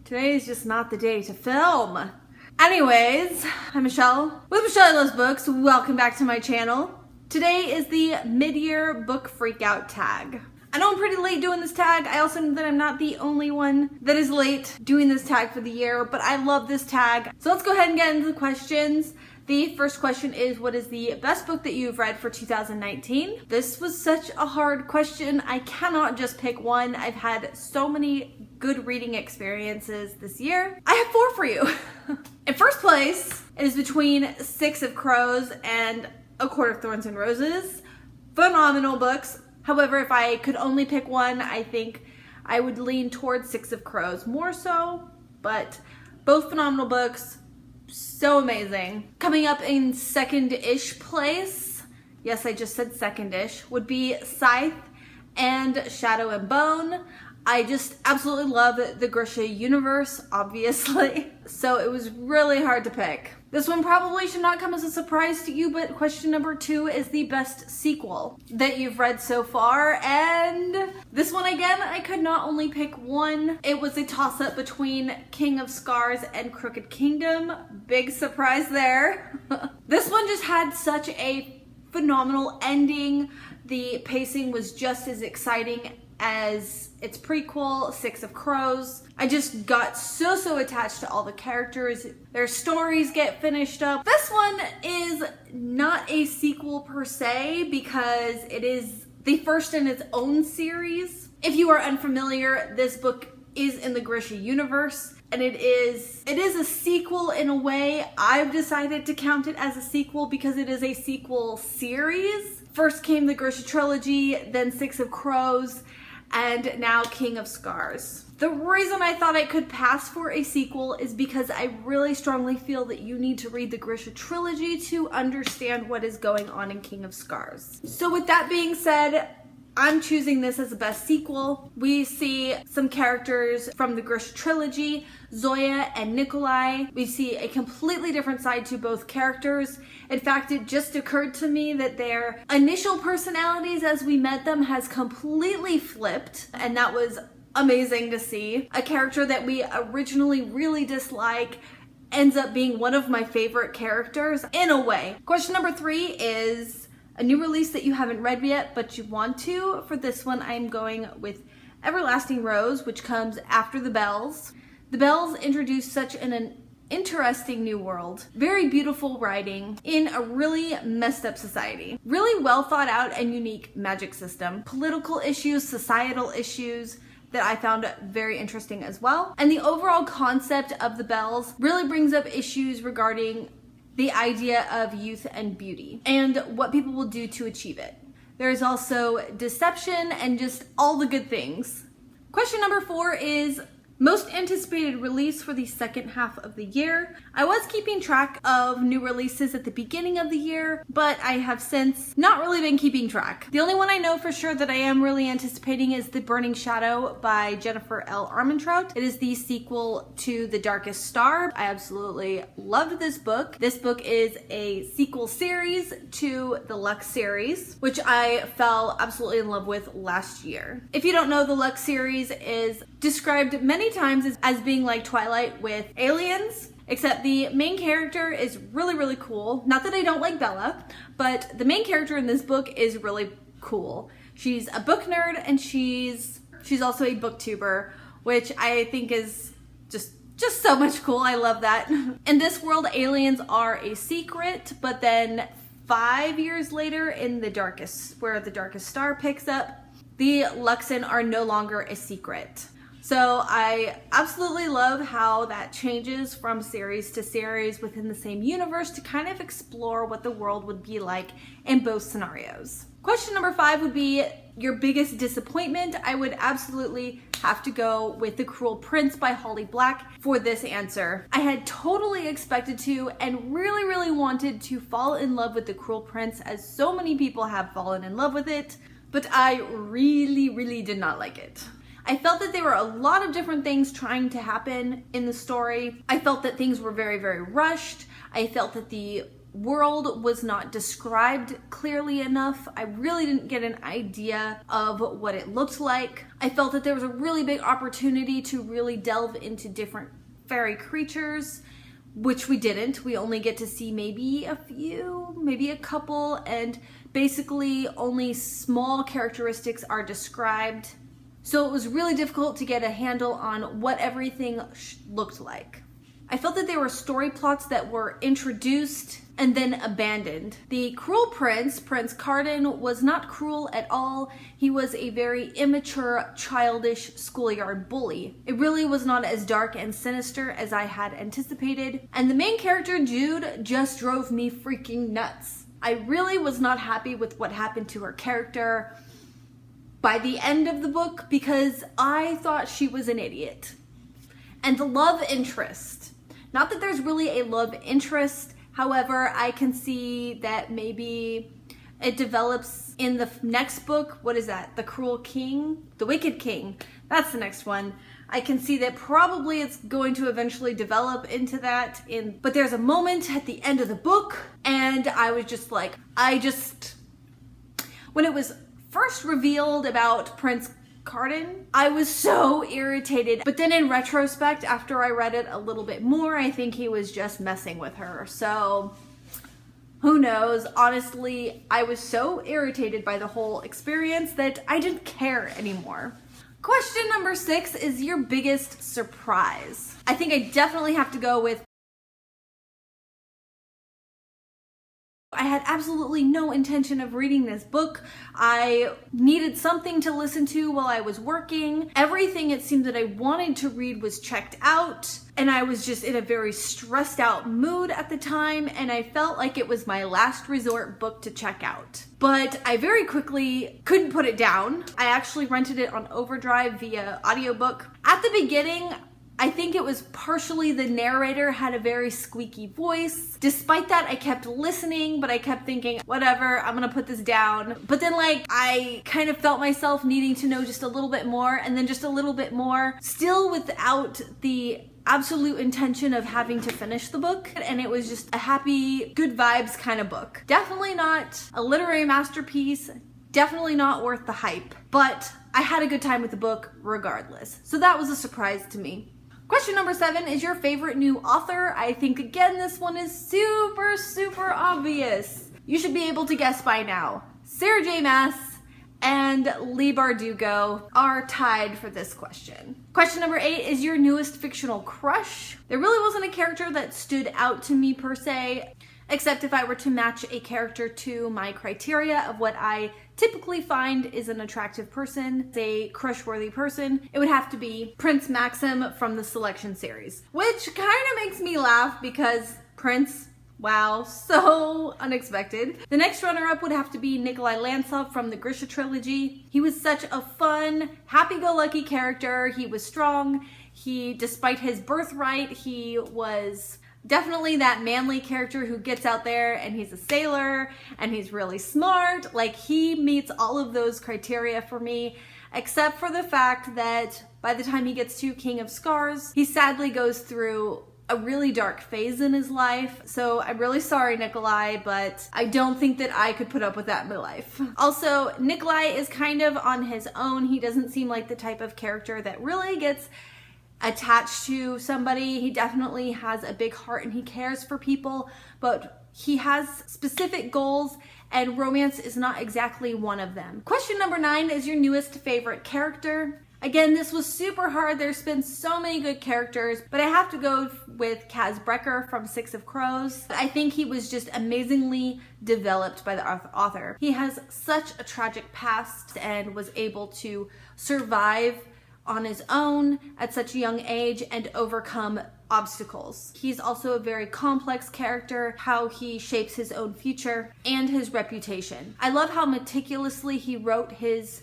Today is just not the day to film. Anyways, I'm Michelle with Michelle Loves Books. Welcome back to my channel. Today is the mid-year book freakout tag. I know I'm pretty late doing this tag. I also know that I'm not the only one that is late doing this tag for the year, but I love this tag. So let's go ahead and get into the questions. The first question is, what is the best book that you've read for 2019? This was such a hard question. I cannot just pick one. I've had so many good reading experiences this year. I have 4 for you. In first place, it is between Six of Crows and A Court of Thorns and Roses. Phenomenal books. However, if I could only pick one, I think I would lean towards Six of Crows more so, but both phenomenal books. So amazing. Coming up in second-ish place, yes, I just said second-ish, would be Scythe and Shadow and Bone. I just absolutely love the Grisha universe, obviously, so it was really hard to pick. This one probably should not come as a surprise to you, but question number 2 is the best sequel that you've read so far, and this one again, I could not only pick one. It was a toss-up between King of Scars and Crooked Kingdom. Big surprise there. This one just had such a phenomenal ending. The pacing was just as exciting as its prequel, Six of Crows. I just got so attached to all the characters. Their stories get finished up. This one is not a sequel per se because it is the first in its own series. If you are unfamiliar, this book is in the Grisha universe, and it is a sequel in a way. I've decided to count it as a sequel because it is a sequel series. First came the Grisha trilogy, then Six of Crows, and now King of Scars. The reason I thought I could pass for a sequel is because I really strongly feel that you need to read the Grisha trilogy to understand what is going on in King of Scars. So with that being said, I'm choosing this as the best sequel. We see some characters from the Grisha trilogy, Zoya and Nikolai. We see a completely different side to both characters. In fact, it just occurred to me that their initial personalities as we met them has completely flipped, and that was amazing to see. A character that we originally really dislike ends up being one of my favorite characters in a way. Question number 3 is a new release that you haven't read yet, but you want to. For this one, I'm going with Everlasting Rose, which comes after The Bells. The Bells introduce such an interesting new world. Very beautiful writing in a really messed up society. Really well thought out and unique magic system. Political issues, societal issues that I found very interesting as well. And the overall concept of The Bells really brings up issues regarding the idea of youth and beauty and what people will do to achieve it. There's also deception and just all the good things. Question number 4 is most anticipated release for the second half of the year. I was keeping track of new releases at the beginning of the year, but I have since not really been keeping track. The only one I know for sure that I am really anticipating is The Burning Shadow by Jennifer L. Armentrout. It is the sequel to The Darkest Star. I absolutely loved this book. This book is a sequel series to the Lux series, which I fell absolutely in love with last year. If you don't know, the Lux series is described many times as being like Twilight with aliens, except the main character is really cool. Not that I don't like Bella, but the main character in this book is really cool. She's a book nerd and she's also a booktuber, which I think is just so much cool. I love that. In this world, aliens are a secret, but then 5 years later in where the Darkest Star picks up, the Luxan are no longer a secret. So I absolutely love how that changes from series to series within the same universe to kind of explore what the world would be like in both scenarios. Question number 5 would be your biggest disappointment. I would absolutely have to go with The Cruel Prince by Holly Black for this answer. I had totally expected to and really wanted to fall in love with The Cruel Prince, as so many people have fallen in love with it, but I really did not like it. I felt that there were a lot of different things trying to happen in the story. I felt that things were very rushed. I felt that the world was not described clearly enough. I really didn't get an idea of what it looked like. I felt that there was a really big opportunity to really delve into different fairy creatures, which we didn't. We only get to see maybe a few, maybe a couple, and basically only small characteristics are described. So it was really difficult to get a handle on what everything looked like. I felt that there were story plots that were introduced and then abandoned. The cruel prince, Prince Cardan, was not cruel at all. He was a very immature, childish schoolyard bully. It really was not as dark and sinister as I had anticipated. And the main character, Jude, just drove me freaking nuts. I really was not happy with what happened to her character by the end of the book because I thought she was an idiot. And the love interest. Not that there's really a love interest, however, I can see that maybe it develops in the next book. What is that? The Cruel King? The Wicked King. That's the next one. I can see that probably it's going to eventually develop into that. But there's a moment at the end of the book, and I was just like, when it was first revealed about Prince Cardan, I was so irritated. But then in retrospect, after I read it a little bit more, I think he was just messing with her. So who knows? Honestly, I was so irritated by the whole experience that I didn't care anymore. Question number 6 is your biggest surprise. I think I definitely have to go with I had absolutely no intention of reading this book. I needed something to listen to while I was working. Everything it seemed that I wanted to read was checked out, and I was just in a very stressed out mood at the time, and I felt like it was my last resort book to check out. But I very quickly couldn't put it down. I actually rented it on Overdrive via audiobook. At the beginning, I think it was partially the narrator had a very squeaky voice. Despite that, I kept listening, but I kept thinking, whatever, I'm gonna put this down. But then I kind of felt myself needing to know just a little bit more, and then just a little bit more, still without the absolute intention of having to finish the book. And it was just a happy, good vibes kind of book. Definitely not a literary masterpiece, definitely not worth the hype, but I had a good time with the book regardless. So that was a surprise to me. Question number 7 is your favorite new author. I think again this one is super obvious. You should be able to guess by now. Sarah J. Maas and Leigh Bardugo are tied for this question. Question number 8 is your newest fictional crush. There really wasn't a character that stood out to me per se, except if I were to match a character to my criteria of what I typically find is an attractive person, a crush-worthy person, it would have to be Prince Maxim from the Selection series. Which kind of makes me laugh because Prince, wow, so unexpected. The next runner-up would have to be Nikolai Lantsov from the Grisha trilogy. He was such a fun, happy-go-lucky character. He was strong. Despite his birthright, he was definitely that manly character who gets out there and he's a sailor and he's really smart. He meets all of those criteria for me, except for the fact that by the time he gets to King of Scars, he sadly goes through a really dark phase in his life. So I'm really sorry, Nikolai, but I don't think that I could put up with that in my life. Also, Nikolai is kind of on his own. He doesn't seem like the type of character that really gets attached to somebody. He definitely has a big heart and he cares for people, but he has specific goals and romance is not exactly one of them. Question number 9 is your newest favorite character. Again, this was super hard. There's been so many good characters, but I have to go with Kaz Brekker from Six of Crows. I think he was just amazingly developed by the author. He has such a tragic past and was able to survive on his own at such a young age and overcome obstacles. He's also a very complex character, how he shapes his own future and his reputation. I love how meticulously he wrote his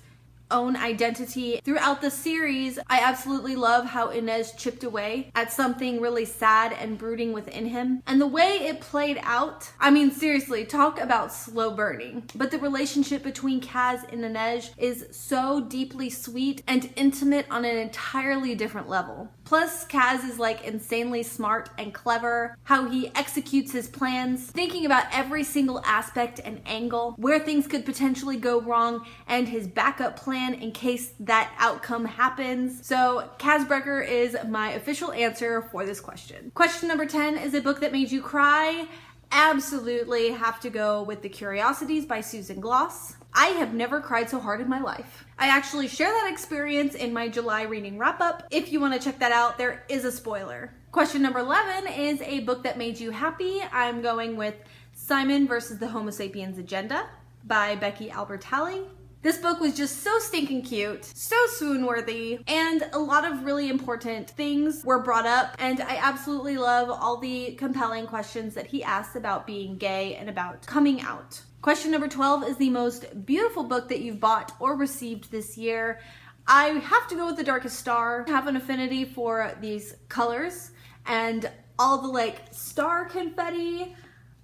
own identity throughout the series. I absolutely love how Inez chipped away at something really sad and brooding within him. And the way it played out, I mean, seriously, talk about slow burning. But the relationship between Kaz and Inez is so deeply sweet and intimate on an entirely different level. Plus, Plus, Kaz is like insanely smart and clever, how he executes his plans, thinking about every single aspect and angle, where things could potentially go wrong, and his backup plan in case that outcome happens. So Kaz Brekker is my official answer for this question. Question number 10, is a book that made you cry? Absolutely have to go with The Curiosities by Susan Gloss. I have never cried so hard in my life. I actually share that experience in my July reading wrap up. If you want to check that out, there is a spoiler. Question number 11 is a book that made you happy. I'm going with Simon versus the Homo Sapiens Agenda by Becky Albertalli. This book was just so stinking cute, so swoon-worthy, and a lot of really important things were brought up, and I absolutely love all the compelling questions that he asks about being gay and about coming out. Question number 12 is the most beautiful book that you've bought or received this year. I have to go with The Darkest Star. I have an affinity for these colors and all the like star confetti.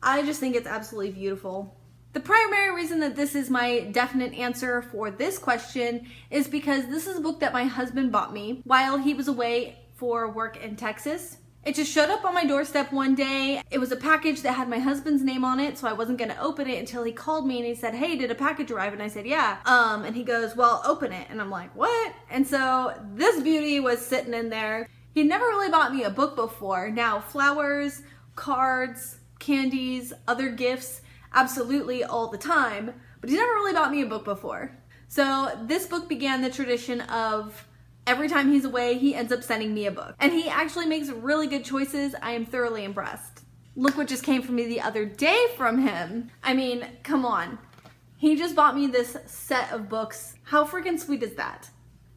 I just think it's absolutely beautiful. The primary reason that this is my definite answer for this question is because this is a book that my husband bought me while he was away for work in Texas. It just showed up on my doorstep one day. It was a package that had my husband's name on it, so I wasn't gonna open it until he called me and he said, "Hey, did a package arrive?" And I said, "Yeah." And he goes, "Well, open it." And I'm like, "What?" And so this beauty was sitting in there. He never really bought me a book before. Now, flowers, cards, candies, other gifts, absolutely all the time, but he's never really bought me a book before. So this book began the tradition of every time he's away, he ends up sending me a book. And he actually makes really good choices. I am thoroughly impressed. Look what just came from me the other day from him. I mean, come on. He just bought me this set of books. How freaking sweet is that?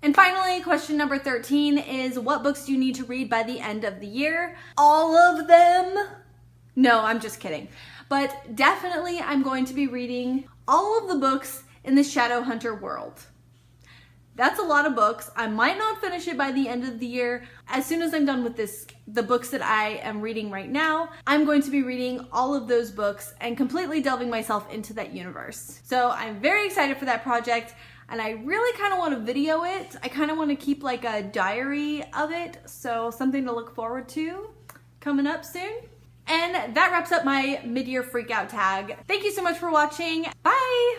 And finally, question number 13 is, what books do you need to read by the end of the year? All of them? No, I'm just kidding. But definitely I'm going to be reading all of the books in the Shadowhunter world. That's a lot of books. I might not finish it by the end of the year. As soon as I'm done with the books that I am reading right now, I'm going to be reading all of those books and completely delving myself into that universe. So I'm very excited for that project, and I really kind of want to video it. I kind of want to keep like a diary of it, so something to look forward to coming up soon. And that wraps up my mid-year freakout tag. Thank you so much for watching. Bye!